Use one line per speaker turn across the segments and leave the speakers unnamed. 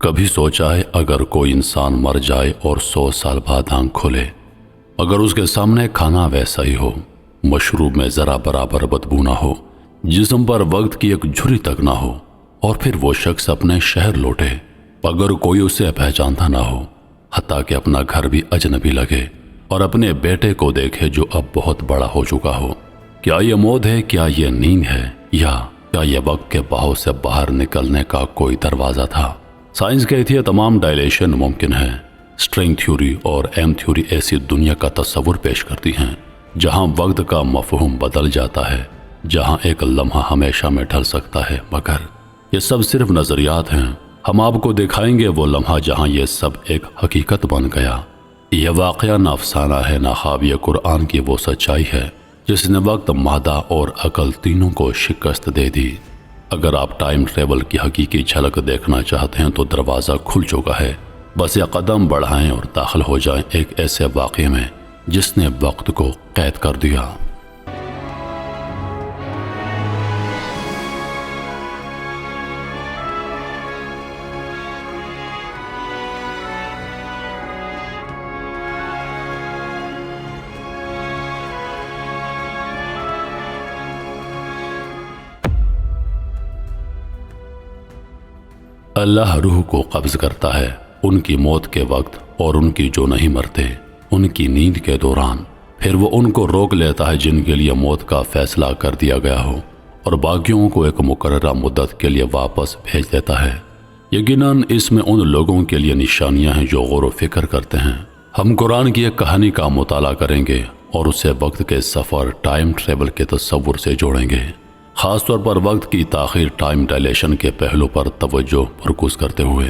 کبھی سوچا ہے اگر کوئی انسان مر جائے اور 100 سال بعد آنکھ کھولے، اگر اس کے سامنے کھانا ویسا ہی ہو، مشروب میں ذرا برابر بدبو نہ ہو، جسم پر وقت کی ایک جھری تک نہ ہو، اور پھر وہ شخص اپنے شہر لوٹے، اگر کوئی اسے پہچانتا نہ ہو، حتیٰ کہ اپنا گھر بھی اجنبی لگے، اور اپنے بیٹے کو دیکھے جو اب بہت بڑا ہو چکا ہو، کیا یہ موت ہے؟ کیا یہ نیند ہے؟ یا کیا یہ وقت کے بہاؤ سے باہر نکلنے کا کوئی دروازہ تھا؟ سائنس کہتی ہے تمام ڈائلیشن ممکن ہے۔ سٹرنگ تھیوری اور ایم تھیوری ایسی دنیا کا تصور پیش کرتی ہیں جہاں وقت کا مفہوم بدل جاتا ہے، جہاں ایک لمحہ ہمیشہ میں ڈھل سکتا ہے، مگر یہ سب صرف نظریات ہیں۔ ہم آپ کو دکھائیں گے وہ لمحہ جہاں یہ سب ایک حقیقت بن گیا۔ یہ واقعہ نہ افسانہ ہے، نہ خوابِ قرآن کی وہ سچائی ہے جس نے وقت، مادہ اور عقل تینوں کو شکست دے دی۔ اگر آپ ٹائم ٹریول کی حقیقی جھلک دیکھنا چاہتے ہیں تو دروازہ کھل چکا ہے، بس یہ قدم بڑھائیں اور داخل ہو جائیں ایک ایسے واقعے میں جس نے وقت کو قید کر دیا۔ اللہ روح کو قبض کرتا ہے ان کی موت کے وقت، اور ان کی جو نہیں مرتے ان کی نیند کے دوران، پھر وہ ان کو روک لیتا ہے جن کے لیے موت کا فیصلہ کر دیا گیا ہو، اور باقیوں کو ایک مقررہ مدت کے لیے واپس بھیج دیتا ہے۔ یقیناً اس میں ان لوگوں کے لیے نشانیاں ہیں جو غور و فکر کرتے ہیں۔ ہم قرآن کی ایک کہانی کا مطالعہ کریں گے اور اسے وقت کے سفر، ٹائم ٹریول کے تصور سے جوڑیں گے، خاص طور پر وقت کی تاخیر، ٹائم ڈائلیشن کے پہلو پر توجہ مرکوز کرتے ہوئے۔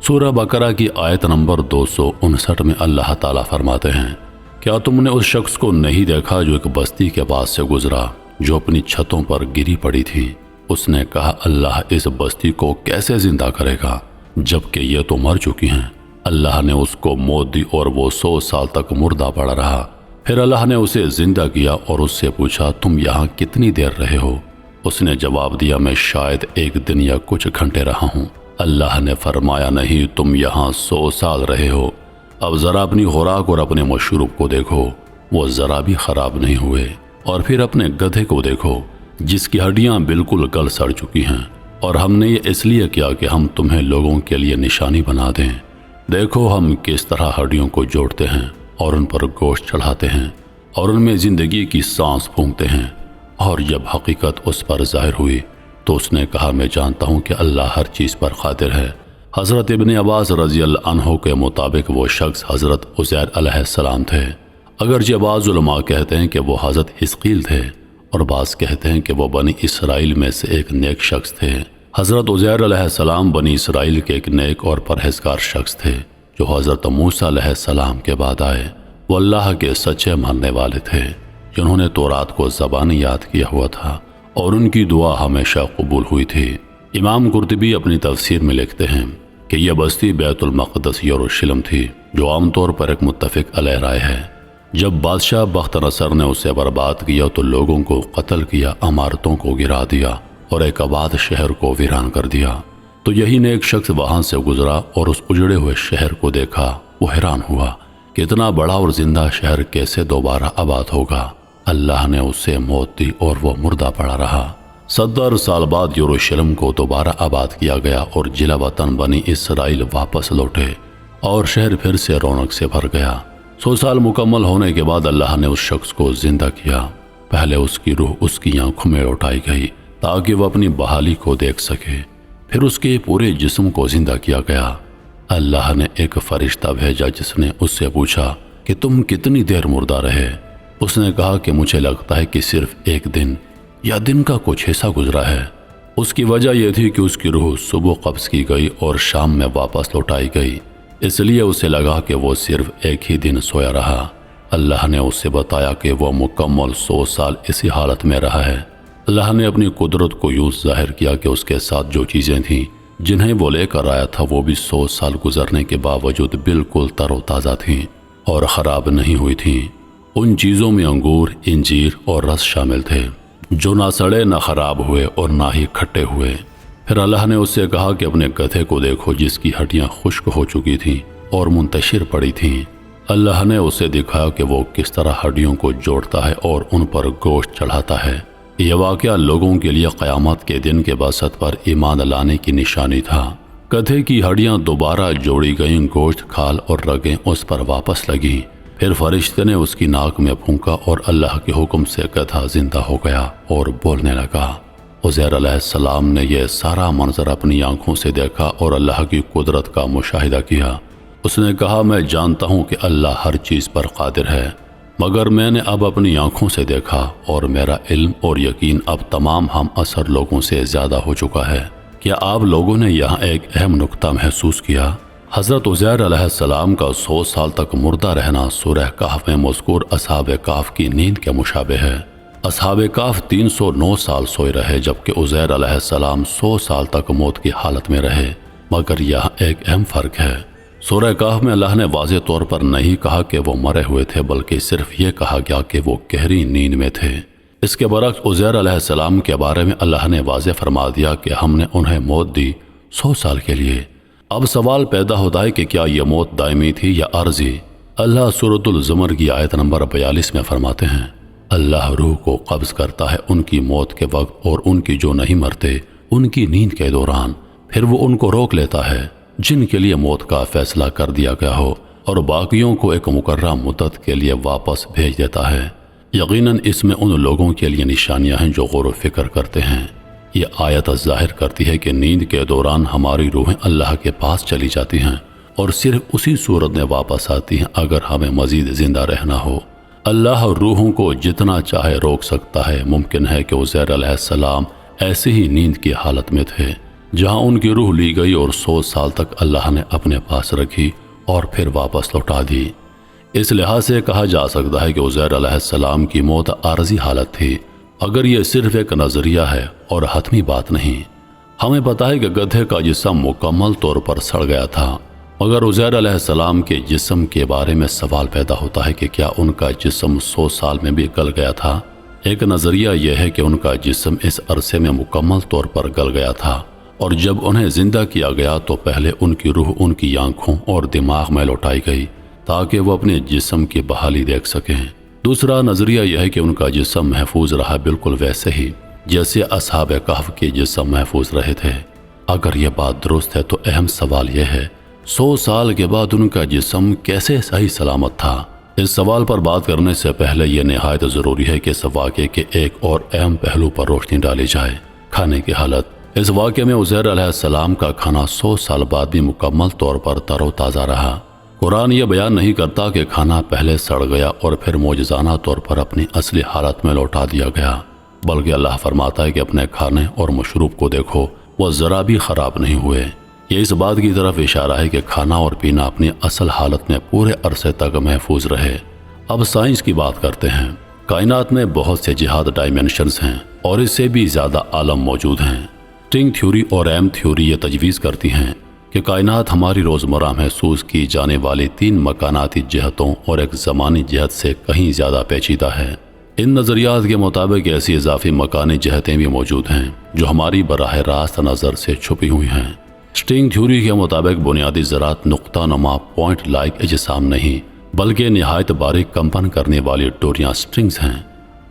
سورہ بقرہ کی آیت نمبر 259 میں اللہ تعالیٰ فرماتے ہیں، کیا تم نے اس شخص کو نہیں دیکھا جو ایک بستی کے پاس سے گزرا جو اپنی چھتوں پر گری پڑی تھی؟ اس نے کہا، اللہ اس بستی کو کیسے زندہ کرے گا جبکہ یہ تو مر چکی ہیں۔ اللہ نے اس کو موت دی اور وہ 100 سال تک مردہ پڑا رہا۔ پھر اللہ نے اسے زندہ کیا اور اس سے پوچھا، تم یہاں کتنی دیر رہے ہو؟ اس نے جواب دیا، میں شاید 1 دن یا کچھ گھنٹے رہا ہوں۔ اللہ نے فرمایا، نہیں، تم یہاں 100 سال رہے ہو۔ اب ذرا اپنی خوراک اور اپنے مشروب کو دیکھو، وہ ذرا بھی خراب نہیں ہوئے، اور پھر اپنے گدھے کو دیکھو جس کی ہڈیاں بالکل گل سڑ چکی ہیں، اور ہم نے یہ اس لیے کیا کہ ہم تمہیں لوگوں کے لیے نشانی بنا دیں۔ دیکھو ہم کس طرح ہڈیوں کو جوڑتے ہیں اور ان پر گوشت چڑھاتے ہیں اور ان میں زندگی کی سانس پھونکتے ہیں۔ اور جب حقیقت اس پر ظاہر ہوئی تو اس نے کہا، میں جانتا ہوں کہ اللہ ہر چیز پر قادر ہے۔ حضرت ابن عباس رضی اللہ عنہ کے مطابق وہ شخص حضرت عزیر علیہ السلام تھے، اگرچہ بعض علماء کہتے ہیں کہ وہ حضرت حزقیل تھے، اور بعض کہتے ہیں کہ وہ بنی اسرائیل میں سے ایک نیک شخص تھے۔ حضرت عزیر علیہ السلام بنی اسرائیل کے ایک نیک اور پرہیزگار شخص تھے جو حضرت موسیٰ علیہ السلام کے بعد آئے۔ وہ اللہ کے سچے ماننے والے تھے جنہوں نے تورات کو زبانی یاد کیا ہوا تھا، اور ان کی دعا ہمیشہ قبول ہوئی تھی۔ امام قرطبی اپنی تفسیر میں لکھتے ہیں کہ یہ بستی بیت المقدس یروشلم تھی، جو عام طور پر ایک متفق علیہ رائے ہے۔ جب بادشاہ بخت نصر نے اسے برباد کیا تو لوگوں کو قتل کیا، عمارتوں کو گرا دیا اور ایک آباد شہر کو ویران کر دیا۔ تو یہی نیک شخص وہاں سے گزرا اور اس اجڑے ہوئے شہر کو دیکھا۔ وہ حیران ہوا کہ اتنا بڑا اور زندہ شہر کیسے دوبارہ آباد ہوگا۔ اللہ نے اسے موت دی اور وہ مردہ پڑا رہا۔ 70 سال بعد یروشلم کو دوبارہ آباد کیا گیا اور جلا وطن بنی اسرائیل واپس لوٹے اور شہر پھر سے رونق سے بھر گیا۔ 100 سال مکمل ہونے کے بعد اللہ نے اس شخص کو زندہ کیا۔ پہلے اس کی روح اس کی آنکھوں میں اٹھائی گئی تاکہ وہ اپنی بحالی کو دیکھ سکے، پھر اس کے پورے جسم کو زندہ کیا گیا۔ اللہ نے ایک فرشتہ بھیجا جس نے اس سے پوچھا کہ تم کتنی دیر مردہ رہے؟ اس نے کہا کہ مجھے لگتا ہے کہ صرف 1 دن یا دن کا کچھ حصہ گزرا ہے۔ اس کی وجہ یہ تھی کہ اس کی روح صبح قبض کی گئی اور شام میں واپس لوٹائی گئی، اس لیے اسے لگا کہ وہ صرف 1 ہی دن سویا رہا۔ اللہ نے اسے بتایا کہ وہ مکمل 100 سال اسی حالت میں رہا ہے۔ اللہ نے اپنی قدرت کو یوں ظاہر کیا کہ اس کے ساتھ جو چیزیں تھیں جنہیں وہ لے کر آیا تھا وہ بھی 100 سال گزرنے کے باوجود بالکل تر و تازہ تھیں اور خراب نہیں ہوئی تھیں۔ ان چیزوں میں انگور، انجیر اور رس شامل تھے جو نہ سڑے، نہ خراب ہوئے اور نہ ہی کھٹے ہوئے۔ پھر اللہ نے اس سے کہا کہ اپنے گدھے کو دیکھو جس کی ہڈیاں خشک ہو چکی تھیں اور منتشر پڑی تھیں۔ اللہ نے اسے دکھایا کہ وہ کس طرح ہڈیوں کو جوڑتا ہے اور ان پر گوشت چڑھاتا ہے۔ یہ واقعہ لوگوں کے لیے قیامت کے دن کے بعثت پر ایمان لانے کی نشانی تھا۔ گدھے کی ہڈیاں دوبارہ جوڑی گئیں، گوشت، کھال اور رگیں اس پر واپس لگیں۔ پھر فرشتے نے اس کی ناک میں پھونکا اور اللہ کے حکم سے گدھا زندہ ہو گیا اور بولنے لگا۔ عزیر علیہ السلام نے یہ سارا منظر اپنی آنکھوں سے دیکھا اور اللہ کی قدرت کا مشاہدہ کیا۔ اس نے کہا، میں جانتا ہوں کہ اللہ ہر چیز پر قادر ہے، مگر میں نے اب اپنی آنکھوں سے دیکھا اور میرا علم اور یقین اب تمام ہم عصر لوگوں سے زیادہ ہو چکا ہے۔ کیا آپ لوگوں نے یہاں ایک اہم نکتہ محسوس کیا؟ حضرت عزیر علیہ السلام کا 100 سال تک مردہ رہنا سورہ کہف میں مذکور اصحاب کہف کی نیند کے مشابہ ہے۔ اصحاب کہف 309 سال سوئے رہے جبکہ عزیر علیہ السلام 100 سال تک موت کی حالت میں رہے، مگر یہاں ایک اہم فرق ہے۔ سورہ کہف میں اللہ نے واضح طور پر نہیں کہا کہ وہ مرے ہوئے تھے، بلکہ صرف یہ کہا گیا کہ وہ گہری نیند میں تھے۔ اس کے برعکس عزیر علیہ السلام کے بارے میں اللہ نے واضح فرما دیا کہ ہم نے انہیں موت دی 100 سال کے لیے۔ اب سوال پیدا ہوتا ہے کہ کیا یہ موت دائمی تھی یا عارضی؟ اللہ سورۃ الزمر کی آیت نمبر 42 میں فرماتے ہیں، اللہ روح کو قبض کرتا ہے ان کی موت کے وقت اور ان کی جو نہیں مرتے ان کی نیند کے دوران، پھر وہ ان کو روک لیتا ہے جن کے لیے موت کا فیصلہ کر دیا گیا ہو، اور باقیوں کو ایک مقررہ مدت کے لیے واپس بھیج دیتا ہے۔ یقیناً اس میں ان لوگوں کے لیے نشانیاں ہیں جو غور و فکر کرتے ہیں۔ یہ آیت ظاہر کرتی ہے کہ نیند کے دوران ہماری روحیں اللہ کے پاس چلی جاتی ہیں اور صرف اسی صورت میں واپس آتی ہیں اگر ہمیں مزید زندہ رہنا ہو۔ اللہ روحوں کو جتنا چاہے روک سکتا ہے۔ ممکن ہے کہ عزیر علیہ السلام ایسے ہی نیند کی حالت میں تھے جہاں ان کی روح لی گئی اور 100 سال تک اللہ نے اپنے پاس رکھی اور پھر واپس لوٹا دی۔ اس لحاظ سے کہا جا سکتا ہے کہ عزیر علیہ السلام کی موت عارضی حالت تھی، اگر یہ صرف ایک نظریہ ہے اور حتمی بات نہیں۔ ہمیں پتہ ہے کہ گدھے کا جسم مکمل طور پر سڑ گیا تھا، مگر عزیر علیہ السلام کے جسم کے بارے میں سوال پیدا ہوتا ہے کہ کیا ان کا جسم 100 سال میں بھی گل گیا تھا؟ ایک نظریہ یہ ہے کہ ان کا جسم اس عرصے میں مکمل طور پر گل گیا تھا، اور جب انہیں زندہ کیا گیا تو پہلے ان کی روح ان کی آنکھوں اور دماغ میں لوٹائی گئی تاکہ وہ اپنے جسم کی بحالی دیکھ سکیں۔ دوسرا نظریہ یہ ہے کہ ان کا جسم محفوظ رہا، بالکل ویسے ہی جیسے اصحاب کہف کے جسم محفوظ رہے تھے۔ اگر یہ بات درست ہے تو اہم سوال یہ ہے، 100 سال کے بعد ان کا جسم کیسے صحیح سلامت تھا؟ اس سوال پر بات کرنے سے پہلے یہ نہایت ضروری ہے کہ اس واقعے کے ایک اور اہم پہلو پر روشنی ڈالی جائے، کھانے کی حالت۔ اس واقعے میں عزیر علیہ السلام کا کھانا 100 سال بعد بھی مکمل طور پر تر و تازہ رہا۔ قرآن یہ بیان نہیں کرتا کہ کھانا پہلے سڑ گیا اور پھر معجزانہ طور پر اپنی اصلی حالت میں لوٹا دیا گیا، بلکہ اللہ فرماتا ہے کہ اپنے کھانے اور مشروب کو دیکھو، وہ ذرا بھی خراب نہیں ہوئے۔ یہ اس بات کی طرف اشارہ ہے کہ کھانا اور پینا اپنی اصل حالت میں پورے عرصے تک محفوظ رہے۔ اب سائنس کی بات کرتے ہیں۔ کائنات میں بہت سے جہاد ڈائمینشنز ہیں اور اس سے بھی زیادہ عالم موجود ہیں۔ اسٹرنگ تھیوری اور ایم تھیوری یہ تجویز کرتی ہیں کہ کائنات ہماری روزمرہ محسوس کی جانے والی 3 مکاناتی جہتوں اور ایک زمانی جہت سے کہیں زیادہ پیچیدہ ہے۔ ان نظریات کے مطابق ایسی اضافی مکانی جہتیں بھی موجود ہیں جو ہماری براہ راست نظر سے چھپی ہوئی ہیں۔ اسٹرنگ تھیوری کے مطابق بنیادی ذرات نقطہ نما پوائنٹ لائک اجسام نہیں، بلکہ نہایت باریک کمپن کرنے والی ڈوریاں اسٹرنگز ہیں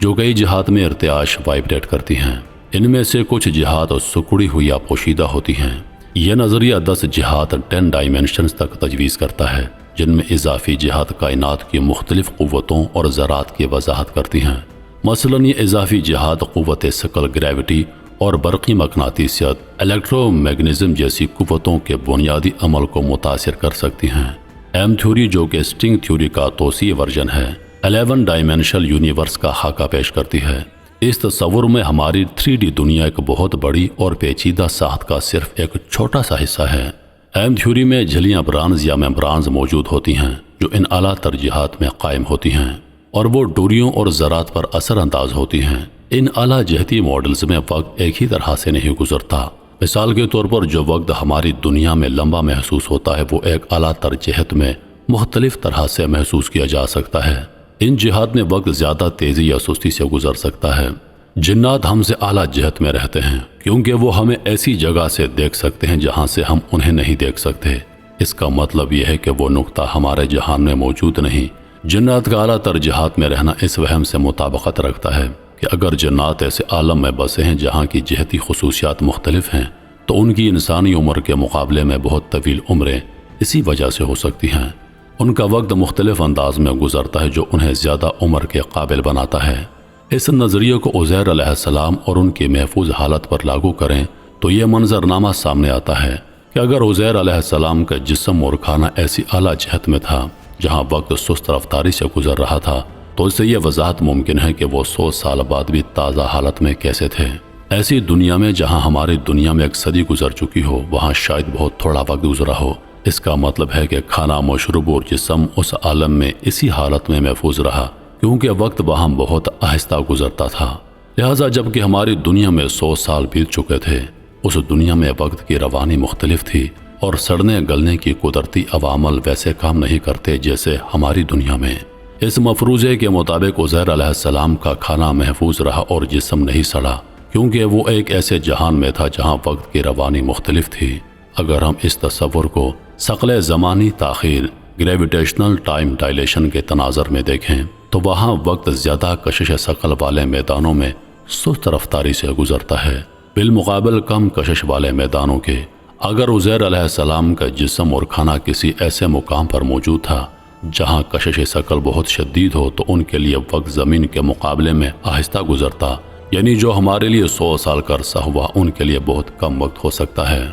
جو کئی جہات میں ارتعاش وائبریٹ کرتی ہیں۔ ان میں سے کچھ جہات سکڑی ہوئی یا پوشیدہ ہوتی ہیں۔ یہ نظریہ 10 جہات 10 ڈائمینشنز تک تجویز کرتا ہے، جن میں اضافی جہات کائنات کی مختلف قوتوں اور ذرات کی وضاحت کرتی ہیں۔ مثلاً یہ اضافی جہات قوت ثقل گریوٹی اور برقی مقناطیسیت الیکٹرو میگنیزم جیسی قوتوں کے بنیادی عمل کو متاثر کر سکتی ہیں۔ ایم تھیوری جو کہ اسٹرنگ تھیوری کا توسیع ورژن ہے، 11 ڈائمینشنل یونیورس کا خاکہ پیش کرتی ہے۔ اس تصور میں ہماری 3D دنیا ایک بہت بڑی اور پیچیدہ ساخت کا صرف ایک چھوٹا سا حصہ ہے۔ ایم تھیوری میں جھلیاں برانز یا ممبرانز موجود ہوتی ہیں جو ان اعلیٰ ترجیحات میں قائم ہوتی ہیں اور وہ ڈوریوں اور ذرات پر اثر انداز ہوتی ہیں۔ ان اعلیٰ جہتی ماڈلز میں وقت ایک ہی طرح سے نہیں گزرتا۔ مثال کے طور پر جو وقت ہماری دنیا میں لمبا محسوس ہوتا ہے وہ ایک اعلیٰ تر جہت میں مختلف طرح سے محسوس کیا جا سکتا ہے۔ ان جہات میں وقت زیادہ تیزی یا سستی سے گزر سکتا ہے۔ جنات ہم سے اعلیٰ جہت میں رہتے ہیں کیونکہ وہ ہمیں ایسی جگہ سے دیکھ سکتے ہیں جہاں سے ہم انہیں نہیں دیکھ سکتے۔ اس کا مطلب یہ ہے کہ وہ نقطہ ہمارے جہان میں موجود نہیں۔ جنات کا اعلیٰ تر جہات میں رہنا اس وہم سے مطابقت رکھتا ہے کہ اگر جنات ایسے عالم میں بسے ہیں جہاں کی جہتی خصوصیات مختلف ہیں تو ان کی انسانی عمر کے مقابلے میں بہت طویل عمریں اسی وجہ سے ہو سکتی ہیں۔ ان کا وقت مختلف انداز میں گزرتا ہے جو انہیں زیادہ عمر کے قابل بناتا ہے۔ اس نظریے کو عزیر علیہ السلام اور ان کی محفوظ حالت پر لاگو کریں تو یہ منظرنامہ سامنے آتا ہے کہ اگر عزیر علیہ السلام کا جسم اور کھانا ایسی اعلیٰ جہت میں تھا جہاں وقت سست رفتاری سے گزر رہا تھا تو اس سے یہ وضاحت ممکن ہے کہ وہ 100 سال بعد بھی تازہ حالت میں کیسے تھے۔ ایسی دنیا میں جہاں ہماری دنیا میں ایک صدی گزر چکی ہو وہاں شاید بہت تھوڑا وقت گزرا ہو۔ اس کا مطلب ہے کہ کھانا، مشروب اور جسم اس عالم میں اسی حالت میں محفوظ رہا کیونکہ وقت وہاں بہت آہستہ گزرتا تھا۔ لہٰذا جبکہ ہماری دنیا میں 100 سال بیت چکے تھے اس دنیا میں وقت کی روانی مختلف تھی اور سڑنے گلنے کی قدرتی عوامل ویسے کام نہیں کرتے جیسے ہماری دنیا میں۔ اس مفروضے کے مطابق عزیر علیہ السلام کا کھانا محفوظ رہا اور جسم نہیں سڑا کیونکہ وہ ایک ایسے جہان میں تھا جہاں وقت کی روانی مختلف تھی۔ اگر ہم اس تصور کو ثقل زمانی تاخیر گریویٹیشنل ٹائم ڈائلیشن کے تناظر میں دیکھیں تو وہاں وقت زیادہ کشش ثقل والے میدانوں میں سست رفتاری سے گزرتا ہے بالمقابل کم کشش والے میدانوں کے۔ اگر عزیر علیہ السلام کا جسم اور کھانا کسی ایسے مقام پر موجود تھا جہاں کشش ثقل بہت شدید ہو تو ان کے لیے وقت زمین کے مقابلے میں آہستہ گزرتا، یعنی جو ہمارے لیے 100 سال کا عرصہ ہوا ان کے لیے بہت کم وقت ہو سکتا ہے۔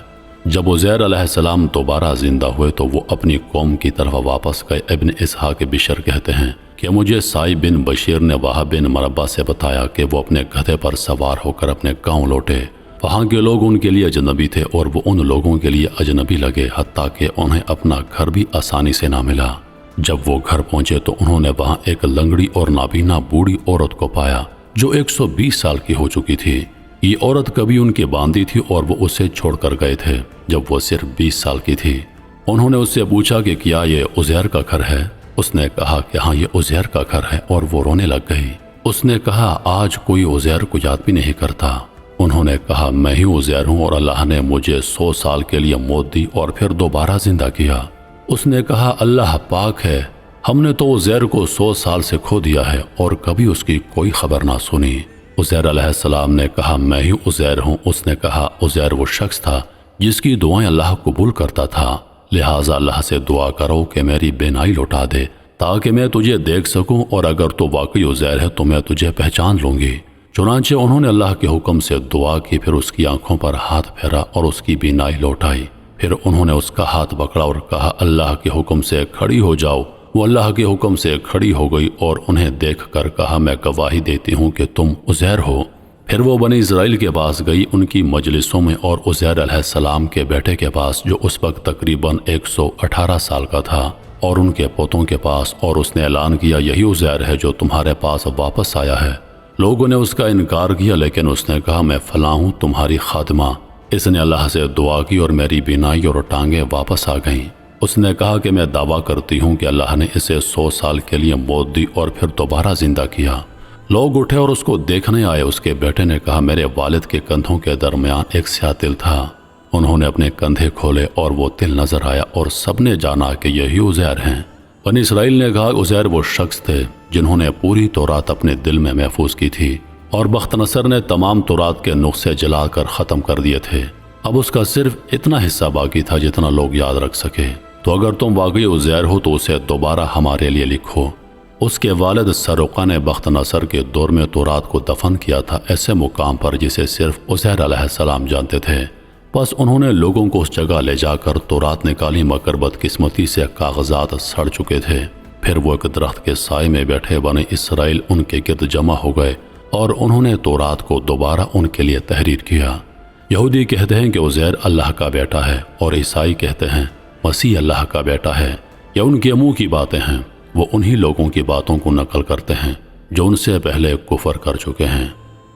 جب عزیر علیہ السلام دوبارہ زندہ ہوئے تو وہ اپنی قوم کی طرف واپس گئے۔ ابن اسحاق بشر کہتے ہیں کہ مجھے سائی بن بشیر نے وہب بن مربع سے بتایا کہ وہ اپنے گدھے پر سوار ہو کر اپنے گاؤں لوٹے۔ وہاں کے لوگ ان کے لیے اجنبی تھے اور وہ ان لوگوں کے لیے اجنبی لگے، حتیٰ کہ انہیں اپنا گھر بھی آسانی سے نہ ملا۔ جب وہ گھر پہنچے تو انہوں نے وہاں ایک لنگڑی اور نابینا بوڑھی عورت کو پایا جو 120 سال کی ہو چکی تھی۔ یہ عورت کبھی ان کی باندھی تھی اور وہ اسے چھوڑ کر گئے تھے جب وہ صرف 20 سال کی تھی۔ انہوں نے اس سے پوچھا کہ کیا یہ عزیر کا گھر ہے؟ اس نے کہا کہ ہاں یہ عزیر کا گھر ہے، اور وہ رونے لگ گئی۔ اس نے کہا آج کوئی عزیر کو یاد بھی نہیں کرتا۔ انہوں نے کہا میں ہی عزیر ہوں اور اللہ نے مجھے 100 سال کے لیے موت دی اور پھر دوبارہ زندہ کیا۔ اس نے کہا اللہ پاک ہے، ہم نے تو عزیر کو 100 سال سے کھو دیا ہے اور کبھی اس کی کوئی خبر نہ سنی۔ عزیر علیہ السلام نے کہا میں ہی عزیر ہوں۔ اس نے کہا عزیر وہ شخص تھا جس کی دعائیں اللہ قبول کرتا تھا، لہٰذا اللہ سے دعا کرو کہ میری بینائی لوٹا دے تاکہ میں تجھے دیکھ سکوں، اور اگر تو واقعی عزیر ہے تو میں تجھے پہچان لوں گی۔ چنانچہ انہوں نے اللہ کے حکم سے دعا کی، پھر اس کی آنکھوں پر ہاتھ پھیرا اور اس کی بینائی لوٹائی۔ پھر انہوں نے اس کا ہاتھ پکڑا اور کہا اللہ کے حکم سے کھڑی ہو جاؤ۔ وہ اللہ کے حکم سے کھڑی ہو گئی اور انہیں دیکھ کر کہا میں گواہی دیتی ہوں کہ تم عزیر ہو۔ پھر وہ بنی اسرائیل کے پاس گئی، ان کی مجلسوں میں، اور عزیر علیہ السلام کے بیٹے کے پاس جو اس وقت تقریباً 118 سال کا تھا، اور ان کے پوتوں کے پاس، اور اس نے اعلان کیا یہی عزیر ہے جو تمہارے پاس واپس آیا ہے۔ لوگوں نے اس کا انکار کیا لیکن اس نے کہا میں فلاں ہوں تمہاری خادمہ۔ اس نے اللہ سے دعا کی اور میری بینائی اور ٹانگیں واپس آ گئیں۔ اس نے کہا کہ میں دعویٰ کرتی ہوں کہ اللہ نے اسے 100 سال کے لیے موت دی اور پھر دوبارہ زندہ کیا۔ لوگ اٹھے اور اس کو دیکھنے آئے۔ اس کے بیٹے نے کہا میرے والد کے کندھوں کے درمیان ایک سیاہ تل تھا۔ انہوں نے اپنے کندھے کھولے اور وہ تل نظر آیا اور سب نے جانا کہ یہی عزیر ہیں۔ بنی اسرائیل نے کہا عزیر وہ شخص تھے جنہوں نے پوری تورات اپنے دل میں محفوظ کی تھی، اور بخت نصر نے تمام تورات کے نسخے جلا کر ختم کر دیے تھے۔ اب اس کا صرف اتنا حصہ باقی تھا جتنا لوگ یاد رکھ سکے۔ تو اگر تم واقعی عزیر ہو تو اسے دوبارہ ہمارے لیے لکھو۔ اس کے والد سرقہ نے بخت نصر کے دور میں تورات کو دفن کیا تھا ایسے مقام پر جسے صرف عزیر علیہ السلام جانتے تھے۔ بس انہوں نے لوگوں کو اس جگہ لے جا کر تورات نکالی، مگر بدقسمتی سے کاغذات سڑ چکے تھے۔ پھر وہ ایک درخت کے سائے میں بیٹھے بنی اسرائیل ان کے گرد جمع ہو گئے اور انہوں نے تورات کو دوبارہ ان کے لیے تحریر کیا۔ یہودی کہتے ہیں کہ عزیر اللہ کا بیٹا ہے، اور عیسائی کہتے ہیں مسیح اللہ کا بیٹا ہے۔ یا ان کے منہ کی باتیں ہیں، وہ انہی لوگوں کی باتوں کو نقل کرتے ہیں جو ان سے پہلے کفر کر چکے ہیں۔